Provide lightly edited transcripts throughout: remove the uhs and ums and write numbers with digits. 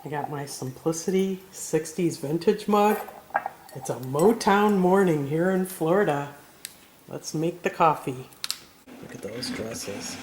I got my Simplicity 60s vintage mug. It's a Motown morning here in Florida. Let's make the coffee. Look at those dresses.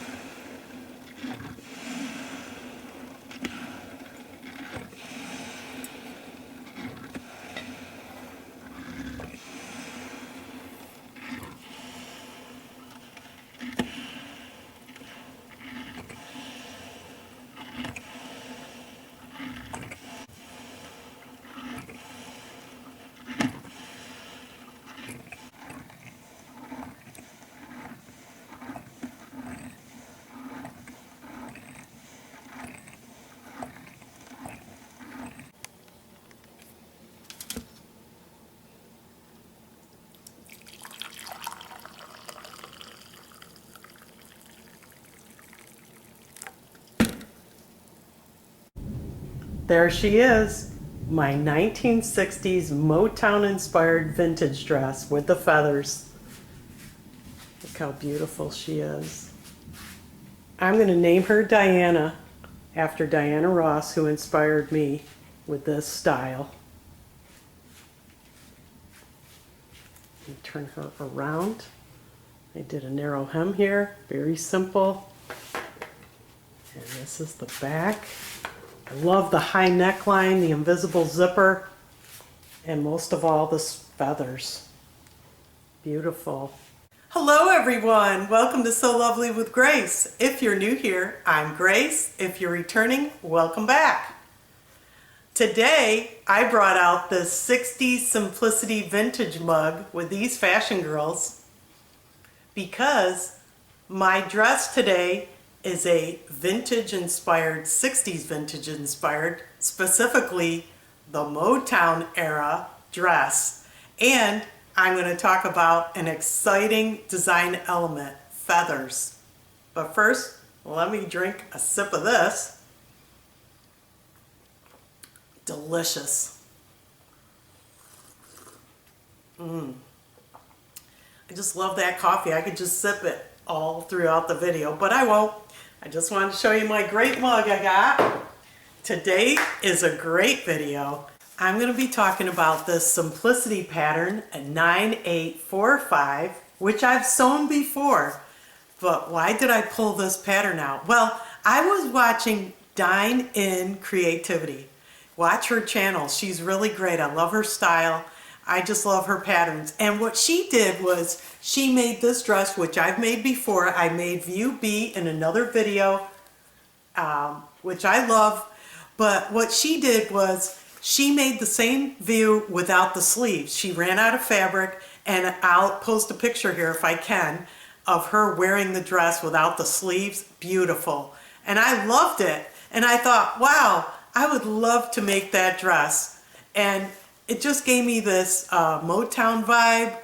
There she is, my 1960s Motown-inspired vintage dress with the feathers. Look how beautiful she is. I'm going to name her Diana after Diana Ross, who inspired me with this style. And turn her around. I did a narrow hem here, very simple. And this is the back. I love the high neckline, the invisible zipper, and most of all, the feathers. Beautiful. Hello everyone, welcome to So Lovely with Grace. If you're new here, I'm Grace. If you're returning, welcome back. Today, I brought out the 60s Simplicity vintage mug with these fashion girls because my dress today is a vintage inspired, 60s vintage inspired, specifically the Motown era dress. And I'm going to talk about an exciting design element, feathers. But first, let me drink a sip of this. Delicious. I just love that coffee. I could just sip it all throughout the video, but I won't. I just wanted to show you my great mug I got. Today is a great video. I'm going to be talking about this Simplicity pattern, a 9845, which I've sewn before. But why did I pull this pattern out? Well, I was watching Dine in Creativity. Watch her channel. She's really great. I love her style. I just love her patterns. And what she did was she made this dress, which I've made before. I made View B in another video, which I love. But what she did was she made the same view without the sleeves. She ran out of fabric, and I'll post a picture here if I can of her wearing the dress without the sleeves. Beautiful. And I loved it. And I thought, wow, I would love to make that dress. And it just gave me this Motown vibe,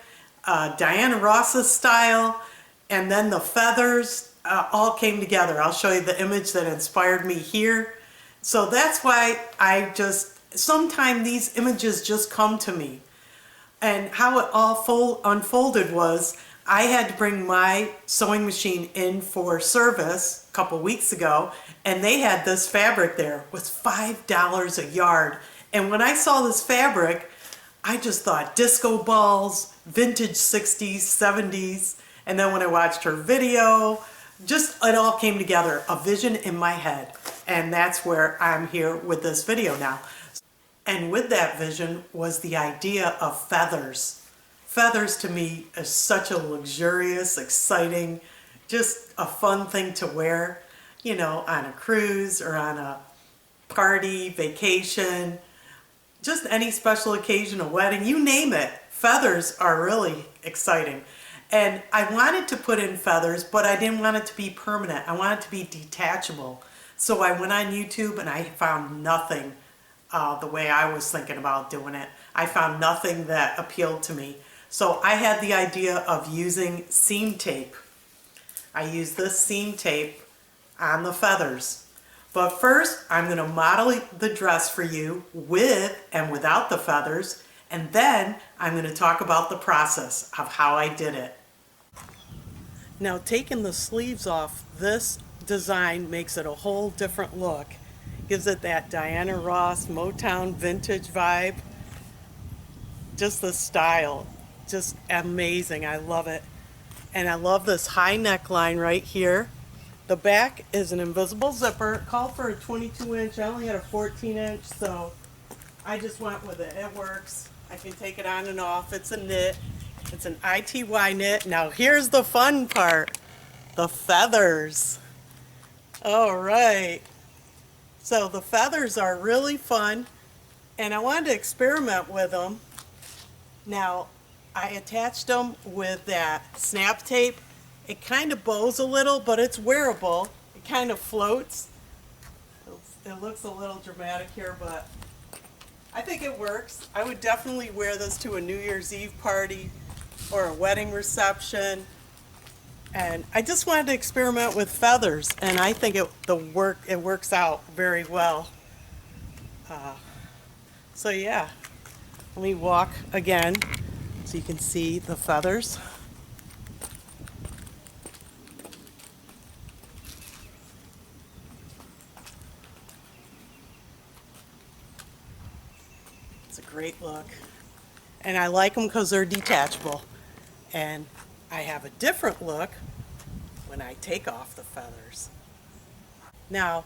Diana Ross's style, and then the feathers all came together. I'll show you the image that inspired me here. So that's why sometimes these images just come to me. And how it all unfolded was I had to bring my sewing machine in for service a couple weeks ago, and they had this fabric there. It was $5 a yard. And when I saw this fabric, I just thought disco balls, vintage 60s, 70s. And then when I watched her video, just it all came together, a vision in my head. And that's where I'm here with this video now. And with that vision was the idea of feathers. Feathers to me is such a luxurious, exciting, just a fun thing to wear, you know, on a cruise or on a party, vacation. Just any special occasion, a wedding, you name it. Feathers are really exciting. And I wanted to put in feathers, but I didn't want it to be permanent. I wanted it to be detachable. So I went on YouTube and I found nothing the way I was thinking about doing it. I found nothing that appealed to me. So I had the idea of using seam tape. I used this seam tape on the feathers. But first, I'm going to model the dress for you with and without the feathers, and then I'm going to talk about the process of how I did it. Now, taking the sleeves off, this design makes it a whole different look. Gives it that Diana Ross Motown vintage vibe. Just the style, just amazing. I love it. And I love this high neckline right here. The back is an invisible zipper. It called for a 22-inch. I only had a 14-inch, so I just went with it. It works. I can take it on and off. It's a knit. It's an ITY knit. Now here's the fun part. The feathers. All right. So the feathers are really fun, and I wanted to experiment with them. Now, I attached them with that snap tape. It kind of bows a little, but it's wearable. It kind of floats. It looks a little dramatic here, but I think it works. I would definitely wear this to a New Year's Eve party or a wedding reception. And I just wanted to experiment with feathers, and I think it works out very well. So yeah, let me walk again so you can see the feathers. It's a great look, and I like them because they're detachable. And I have a different look when I take off the feathers. Now,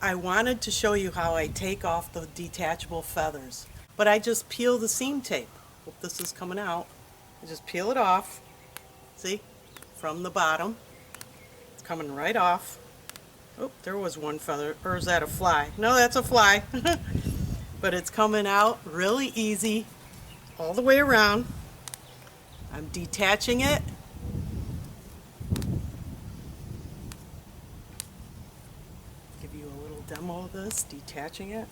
I wanted to show you how I take off the detachable feathers, but I just peel the seam tape. Hope this is coming out. I just peel it off, see, from the bottom. It's coming right off. Oh, there was one feather, or is that a fly? No, that's a fly. But it's coming out really easy all the way around. I'm detaching it. Give you a little demo of this, detaching it.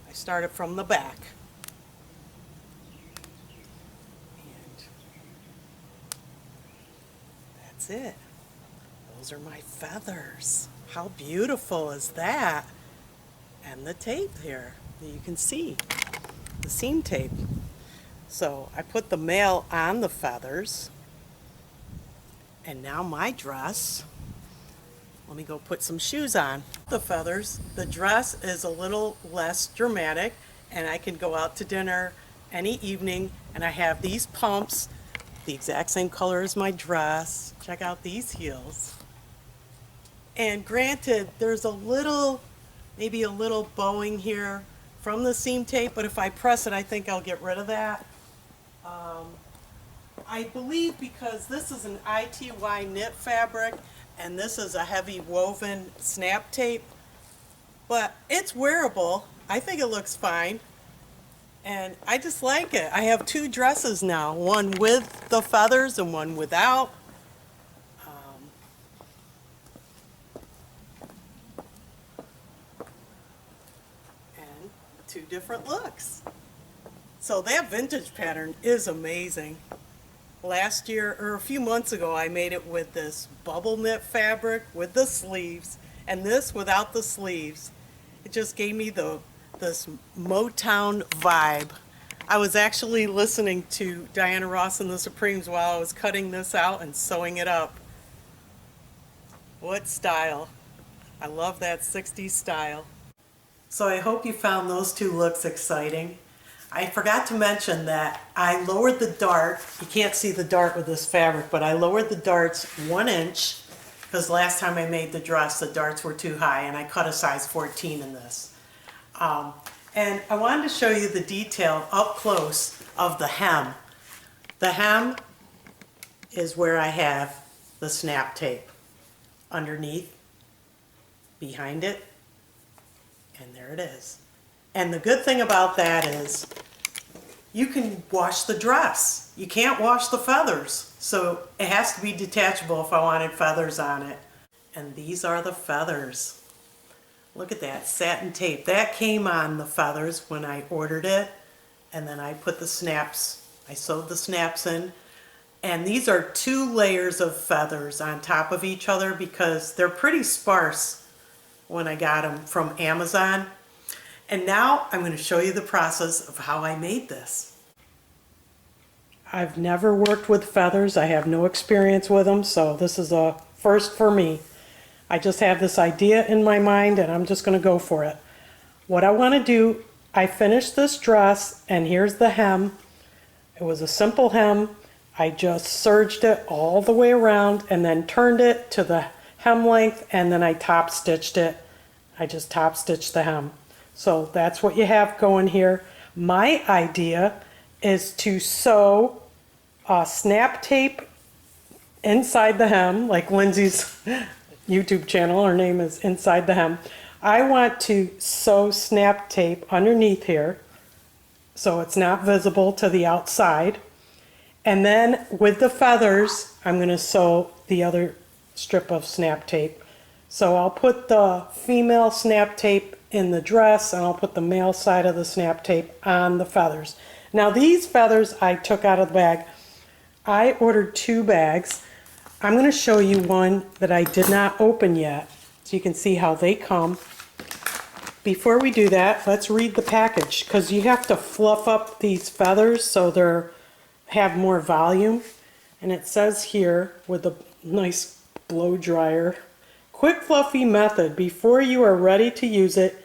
I started from the back. And that's it. Those are my feathers. How beautiful is that? And the tape here that you can see, the seam tape. So I put the male on the feathers, and now my dress, let me go put some shoes on. The feathers, the dress is a little less dramatic, and I can go out to dinner any evening, and I have these pumps, the exact same color as my dress. Check out these heels. And granted, there's a little, maybe a little bowing here from the seam tape, but if I press it, I think I'll get rid of that. I believe because this is an ITY knit fabric and this is a heavy woven snap tape, but it's wearable. I think it looks fine, and I just like it. I have two dresses now, one with the feathers and one without. And two different looks. So that vintage pattern is amazing. Last year, or a few months ago, I made it with this bubble knit fabric with the sleeves, and this without the sleeves. It just gave me this Motown vibe. I was actually listening to Diana Ross and the Supremes while I was cutting this out and sewing it up. What style. I love that 60s style. So I hope you found those two looks exciting. I forgot to mention that I lowered the dart. You can't see the dart with this fabric, but I lowered the darts 1 inch because last time I made the dress, the darts were too high, and I cut a size 14 in this. And I wanted to show you the detail up close of the hem. The hem is where I have the snap tape underneath, behind it, and there it is. And the good thing about that is you can wash the dress. You can't wash the feathers. So it has to be detachable if I wanted feathers on it. And these are the feathers. Look at that satin tape. That came on the feathers when I ordered it. And then I put the snaps, I sewed the snaps in. And these are 2 layers of feathers on top of each other because they're pretty sparse when I got them from Amazon. And now I'm going to show you the process of how I made this. I've never worked with feathers. I have no experience with them, so this is a first for me. I just have this idea in my mind and I'm just going to go for it. What I want to do, I finished this dress and here's the hem. It was a simple hem. I just serged it all the way around and then turned it to the hem length and then I top stitched it. I just top stitched the hem. So that's what you have going here. My idea is to sew snap tape inside the hem, like Lindsay's YouTube channel, her name is Inside the Hem. I want to sew snap tape underneath here so it's not visible to the outside. And then with the feathers, I'm going to sew the other strip of snap tape. So I'll put the female snap tape in the dress and I'll put the male side of the snap tape on the feathers. Now these feathers I took out of the bag. I ordered 2 bags. I'm going to show you one that I did not open yet so you can see how they come. Before we do that, let's read the package because you have to fluff up these feathers so they have more volume. And it says here with a nice blow dryer, quick fluffy method. Before you are ready to use it,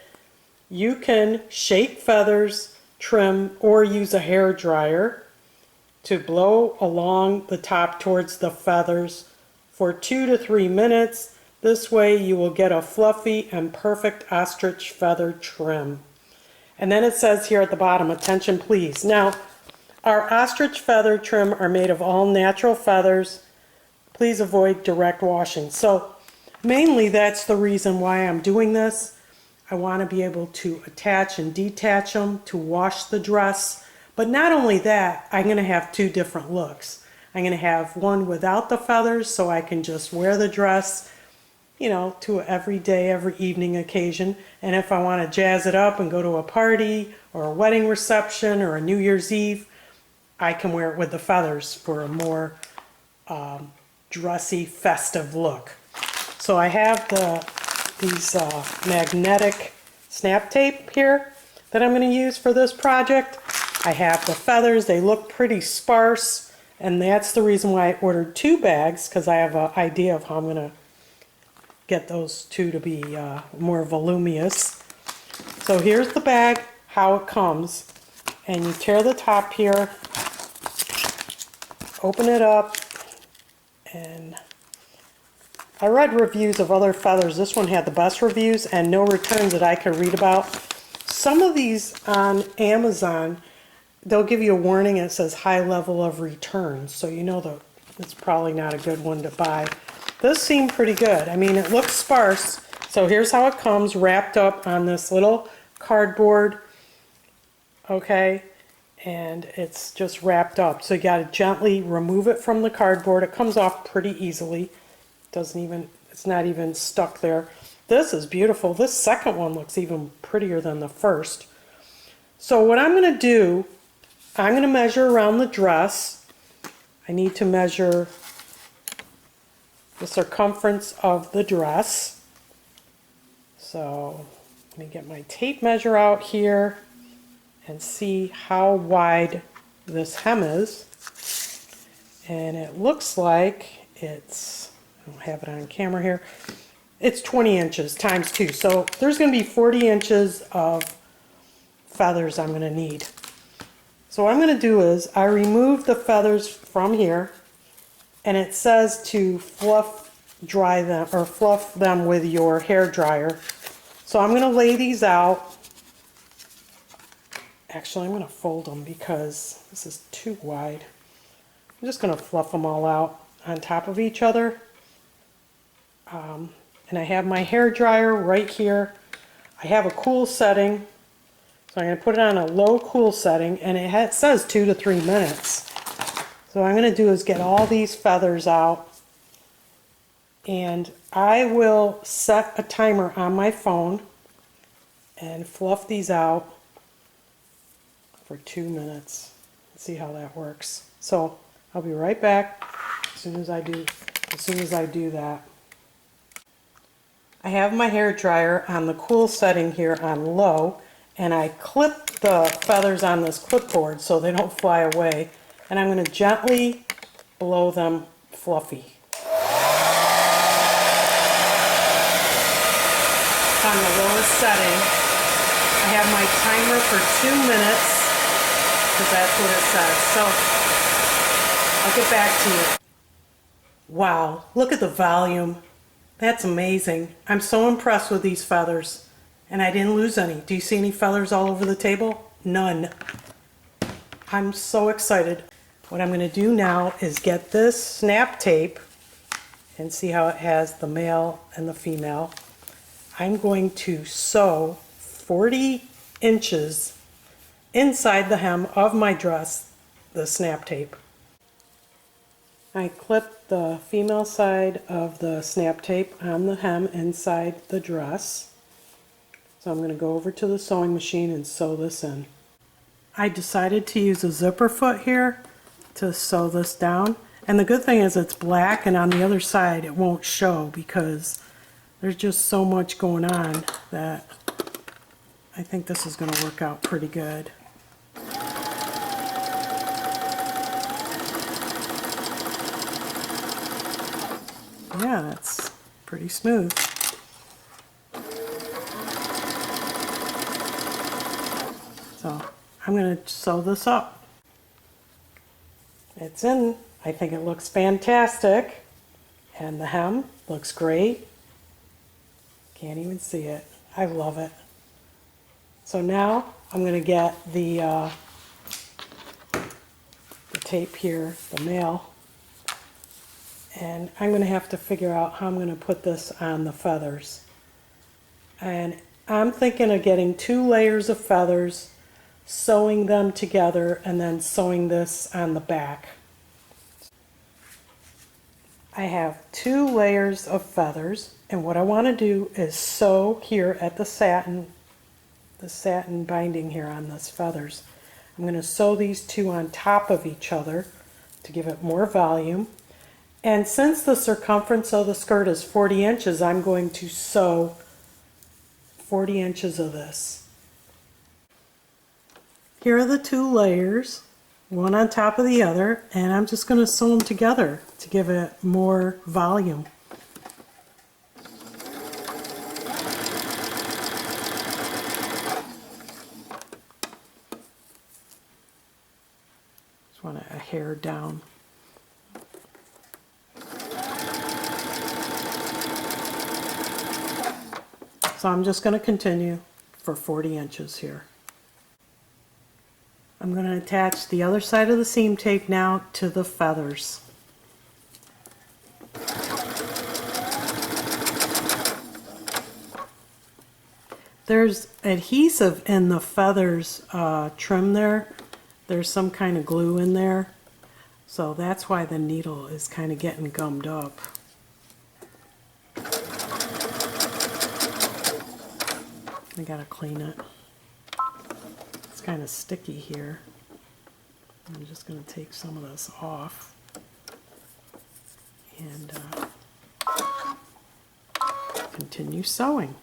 you can shake feathers, trim, or use a hair dryer to blow along the top towards the feathers for 2 to 3 minutes. This way you will get a fluffy and perfect ostrich feather trim. And then it says here at the bottom, attention please. Now, our ostrich feather trim are made of all natural feathers. Please avoid direct washing. So mainly that's the reason why I'm doing this. I want to be able to attach and detach them to wash the dress. But not only that, I'm going to have 2 different looks. I'm going to have one without the feathers so I can just wear the dress, you know, to every day, every evening occasion. And if I want to jazz it up and go to a party or a wedding reception or a New Year's Eve, I can wear it with the feathers for a more dressy, festive look. So I have these magnetic snap tape here that I'm going to use for this project. I have the feathers. They look pretty sparse, and that's the reason why I ordered 2 bags, because I have an idea of how I'm going to get those 2 to be more voluminous. So here's the bag, how it comes, and you tear the top here, open it up, and I read reviews of other feathers. This one had the best reviews and no returns that I could read about. Some of these on Amazon, they'll give you a warning and it says high level of returns, so you know that it's probably not a good one to buy. This seemed pretty good. I mean, it looks sparse. So here's how it comes, wrapped up on this little cardboard, okay, and it's just wrapped up. So you got to gently remove it from the cardboard. It comes off pretty easily. It's not even stuck there. This is beautiful. This second one looks even prettier than the first. So what I'm going to do, I'm going to measure around the dress. I need to measure the circumference of the dress. So let me get my tape measure out here and see how wide this hem is. And it looks like it's, I don't have it on camera here, it's 20 inches times 2. So there's going to be 40 inches of feathers I'm going to need. So what I'm going to do is I remove the feathers from here, and it says to dry them or fluff them with your hair dryer. So I'm going to lay these out. Actually, I'm going to fold them because this is too wide. I'm just going to fluff them all out on top of each other. And I have my hair dryer right here. I have a cool setting, so I'm going to put it on a low cool setting, and it says 2 to 3 minutes. So what I'm going to do is get all these feathers out, and I will set a timer on my phone and fluff these out for 2 minutes. Let's see how that works. So I'll be right back as soon as I do that. I have my hair dryer on the cool setting here on low, and I clip the feathers on this clipboard so they don't fly away, and I'm going to gently blow them fluffy. It's on the lowest setting. I have my timer for 2 minutes because that's what it says. So I'll get back to you. Wow, look at the volume. That's amazing. I'm so impressed with these feathers. And I didn't lose any. Do you see any feathers all over the table? None. I'm so excited. What I'm going to do now is get this snap tape and see how it has the male and the female. I'm going to sew 40 inches inside the hem of my dress, the snap tape. I clipped the female side of the snap tape on the hem inside the dress. So I'm going to go over to the sewing machine and sew this in. I decided to use a zipper foot here to sew this down. And the good thing is it's black, and on the other side it won't show because there's just so much going on that I think this is going to work out pretty good. Yeah, that's pretty smooth. So I'm going to sew this up. It's in. I think it looks fantastic. And the hem looks great. Can't even see it. I love it. So now I'm going to get the tape here, the male. And I'm going to have to figure out how I'm going to put this on the feathers. And I'm thinking of getting 2 layers of feathers, sewing them together, and then sewing this on the back. I have 2 layers of feathers, and what I want to do is sew here at the satin binding here on this feathers. I'm going to sew these 2 on top of each other to give it more volume. And since the circumference of the skirt is 40 inches, I'm going to sew 40 inches of this. Here are the 2 layers, one on top of the other, and I'm just going to sew them together to give it more volume. Just want a hair down. So I'm just going to continue for 40 inches here. I'm going to attach the other side of the seam tape now to the feathers. There's adhesive in the feathers trim there. There's some kind of glue in there. So that's why the needle is kind of getting gummed up. I gotta clean it. It's kind of sticky here. I'm just gonna take some of this off and continue sewing.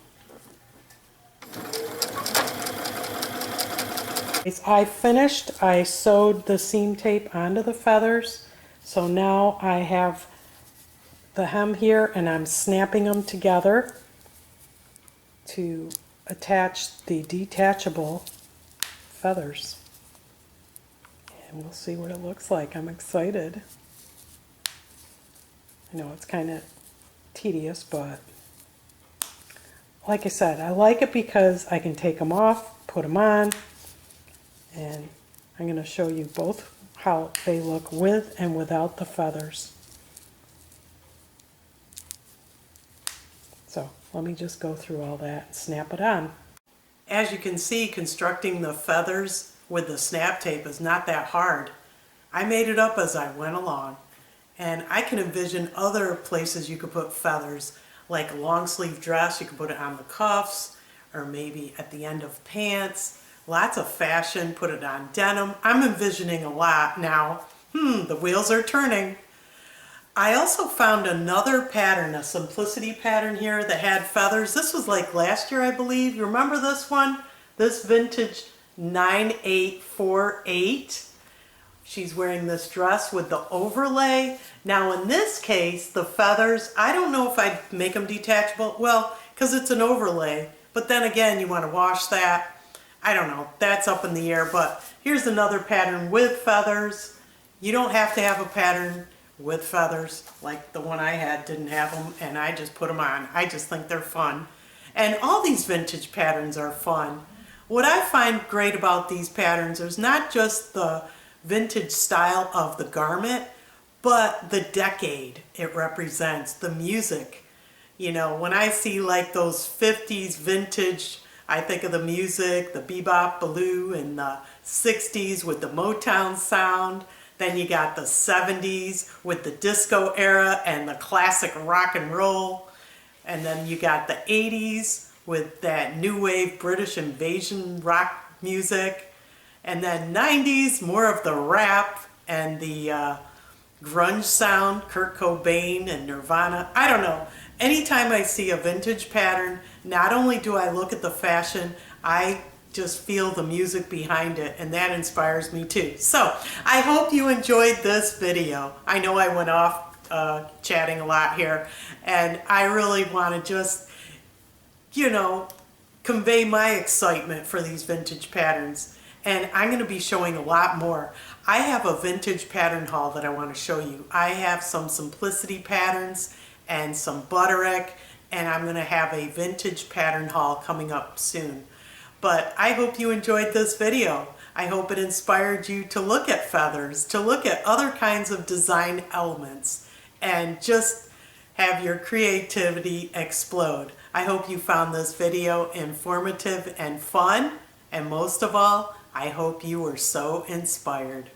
I finished. I sewed the seam tape onto the feathers. So now I have the hem here and I'm snapping them together to attach the detachable feathers. And we'll see what it looks like. I'm excited. I know it's kind of tedious, but like I said, I like it because I can take them off, put them on, and I'm going to show you both how they look with and without the feathers. So let me just go through all that and snap it on. As you can see, constructing the feathers with the snap tape is not that hard. I made it up as I went along. And I can envision other places you could put feathers, like a long sleeve dress, you could put it on the cuffs, or maybe at the end of pants. Lots of fashion, put it on denim. I'm envisioning a lot now. The wheels are turning. I also found another pattern, a simplicity pattern here that had feathers. This was like last year, I believe. You remember this one? This vintage 9848. She's wearing this dress with the overlay. Now in this case, the feathers, I don't know if I'd make them detachable. Well, because it's an overlay. But then again, you want to wash that. I don't know, that's up in the air. But here's another pattern with feathers. You don't have to have a pattern with feathers, like the one I had didn't have them, and I just put them on. I just think they're fun. And all these vintage patterns are fun. What I find great about these patterns is not just the vintage style of the garment, but the decade it represents, the music. You know, when I see like those 50s vintage, I think of the music, the bebop, baloo, and the 60s with the Motown sound. Then you got the 70s with the disco era and the classic rock and roll. And then you got the 80s with that new wave British invasion rock music. And then 90s, more of the rap and the grunge sound, Kurt Cobain and Nirvana. I don't know. Anytime I see a vintage pattern, not only do I look at the fashion, I just feel the music behind it, and that inspires me too. So I hope you enjoyed this video. I know I went off chatting a lot here, and I really want to just, you know, convey my excitement for these vintage patterns. And I'm going to be showing a lot more. I have a vintage pattern haul that I want to show you. I have some simplicity patterns and some butterick, and I'm going to have a vintage pattern haul coming up soon. But I hope you enjoyed this video. I hope it inspired you to look at feathers, to look at other kinds of design elements, and just have your creativity explode. I hope you found this video informative and fun, and most of all, I hope you were so inspired.